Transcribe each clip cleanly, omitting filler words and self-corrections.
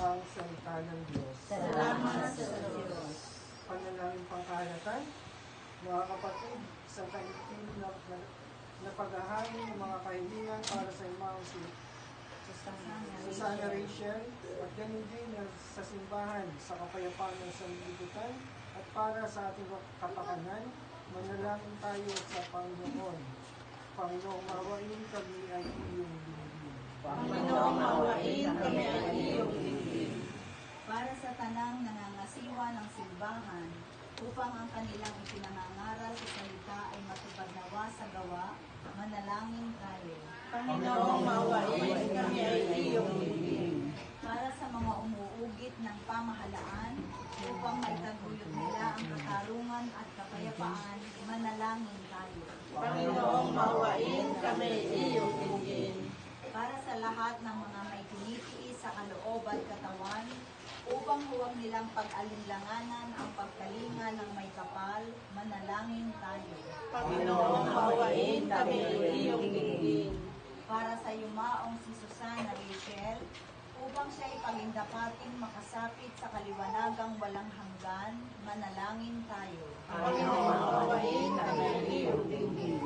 ang salita ng Diyos. Salamat sa Diyos. Panalangin pangkalahatan, mga kapatid, sa kaintin na paghahari ng mga kahilingan para sa imang si Susana Rachel, at ganun din sa simbahan sa kapayapaan ng sanlibutan at para sa ating kapakanan, manalangin tayo sa Panginoon. Panginoong mawain kami ay iyong dinigin. Panginoong mawain kami ay iyong dinigin. Para sa tanang nangangasiwa ng simbahan, upang ang kanilang ipinangangaral sa salita ay matupad nawa sa gawa, manalangin tayo. Panginoong mawain kami ay iyong dinigin. Para sa mga umuugit ng pamahalaan, upang maitaguyod nila ang katarungan at kapayapaan, manalangin tayo. Panginoong mawain kami ay iyong dinigin. Para sa lahat ng mga may tinitiis sa kaloob at katawan, upang huwag nilang pag-alinlanganan ang pagkalinga ng may kapal, manalangin tayo. Panginoong mawain kami ay iyong dinigin. Para sa yumaong si Susana Rachel, upang siya'y pagindapating makasapit sa kaliwanagang walang hanggan, manalangin tayo. Panginoong mawain kami ay iyong dinigin.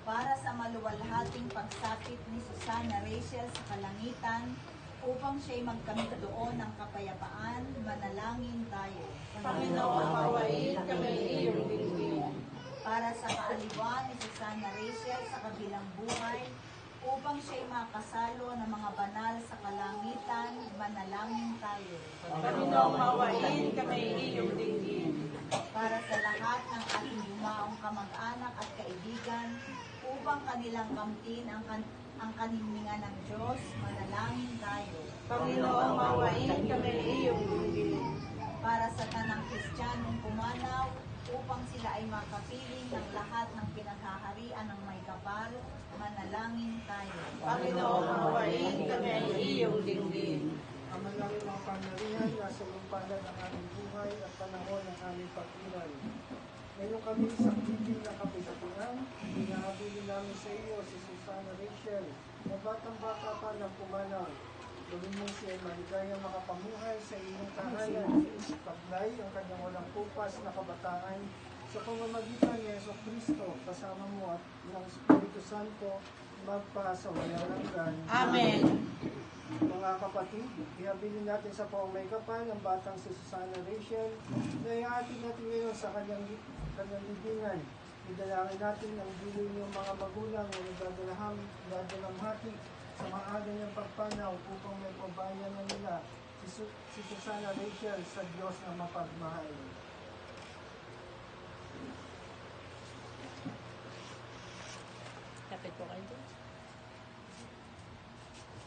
Para sa maluwalhating pagsapit ni Susana Rachel sa kalangitan, upang siya'y magkamit doon ng kapayapaan, manalangin tayo. Panginoong mawain kami ay iyong dinigin. Para sa kaaliwan ni Susana Rachel sa kabilang buhay, upang siya'y makasalo ng mga banal sa kalangitan, manalangin tayo. Panginoong mawain kami ay iyong dinigin. Para sa lahat ng ating yumaong kamag-anak at kaibigan, upang kanilang kamtin ang kaningningan ng Diyos, manalangin tayo. Panginoong mawain kami ay iyong dinigin. Para sa tanang Kristiyanong pumanaw, upang sila ay makapiling ng lahat ng pinaghaharian ng may kapal, manalangin tayo. Panginoong mawain kami ay iyong dinigin. Ang manalangin mga pangyarihan na sa lumpanan ng aming buhay at panahon ng aming pag-iral. Ngayon kami sa titing na kapitatuan, hinahabilin namin sa iyo si Susana Rachel, na batang-bata pa ng pumanaw. Gawin mo siya ay maligayang makapamuhay sa iyong tahanan, paglay ang kanyang walang pupas na kabataan sa pamamagitan ni Jesucristo, kasama mo at ng Espiritu Santo, magpasawalang hanggan. Amen. Mga kapatid, ihabilin natin sa pamamaykapal ang batang si Susana Rachel na ihatid natin ngayon sa kanyang libingan. Idalangin natin ang buhay ng mga magulang na nagdadalamhati sa maaga niyang pagpanaw upang may pabayan na nila si Susana Rachel sa Diyos na mapagmahal. Kapit po kayo.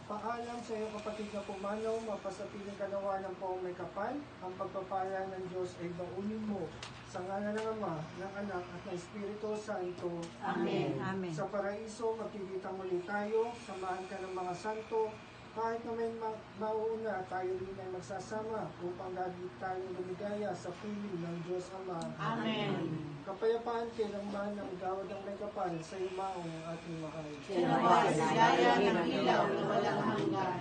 Paalam sa iyo kapatid na pumanaw, mapasapiling ka nawa ng may kapal, ang pagpapala ng Diyos ay baunin mo sa ngalan ng Ama, ng Anak at ng Espiritu Santo. Amen. Amen. Sa paraiso, magkikita muli tayo, samahan ka ng mga santo, kahit na may mauuna, tayo rin ay magsasama upang lagi tayong lumigaya sa piling ng Diyos Ama. Amen. Kapayapaan kailanman ng gawad ng may kapal sa imaong ating mahal. Sinawa sa ligaya ng ilaw na walang hanggan.